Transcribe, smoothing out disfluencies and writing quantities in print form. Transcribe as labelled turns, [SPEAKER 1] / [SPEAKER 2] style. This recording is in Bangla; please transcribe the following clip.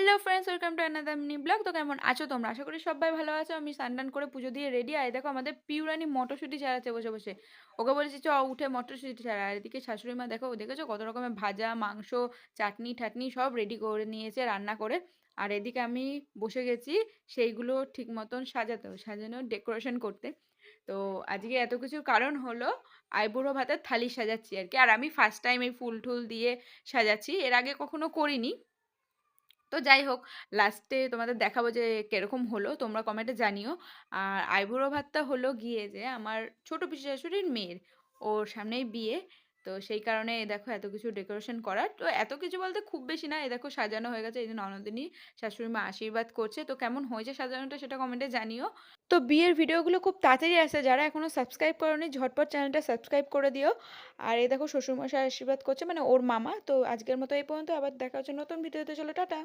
[SPEAKER 1] Hello friends, welcome to another mini blog. তো কেমন আছো তোমরা? আশা করি সবাই ভালো আছো। আমি স্নান করে পুজো দিয়ে রেডি। আর দেখো আমাদের পিউরানি মটরশুঁটি ছাড়াচ্ছে বসে বসে। ওকে বলেছি চ উঠে মটরশুঁটি ছাড়া। আর এদিকে শাশুড়ি মা দেখো, দেখেছো কত রকমের ভাজা, মাংস, চাটনি ঠাটনি সব রেডি করে নিয়েছে রান্না করে। আর এদিকে আমি বসে গেছি সেইগুলো ঠিক মতন সাজানো ডেকোরেশন করতে। তো আজকে এত কিছুর কারণ হলো আইবুড়ো ভাতের থালি সাজাচ্ছি আর কি। আর আমি ফার্স্ট টাইম এই ফুল টুল দিয়ে সাজাচ্ছি, এর আগে কখনো করিনি। তো যাই হোক, লাস্টে তোমাদের দেখাবো যে কিরকম হলো, তোমরা কমেন্টে জানিও। আর আইবুড়ো ভাতটা হলো গিয়ে যে আমার ছোট পিসি শাশুড়ির মেয়ের, ওর সামনেই বিয়ে। তো সেই কারণে এই দেখো এত কিছু ডেকোরেশন করার। তো এত কিছু বলতে খুব বেশি না, এই দেখো সাজানো হয়ে গেছে। এই যে ননদিনী শাশুড়ি মা আশীর্বাদ করছে। তো কেমন হয়েছে সাজানোটা সেটা কমেন্টে জানিও। তো বিয়ের ভিডিওগুলো খুব তাড়াতাড়ি আসে, যারা এখনো সাবস্ক্রাইব করোনি ঝটপট চ্যানেলটা সাবস্ক্রাইব করে দিও। আর এই দেখো শ্বশুরমশাই আশীর্বাদ করছে, মানে ওর মামা। তো আজকের মতো এই পর্যন্ত, আবার দেখা হচ্ছে নতুন ভিডিওতে। চলো টাটা।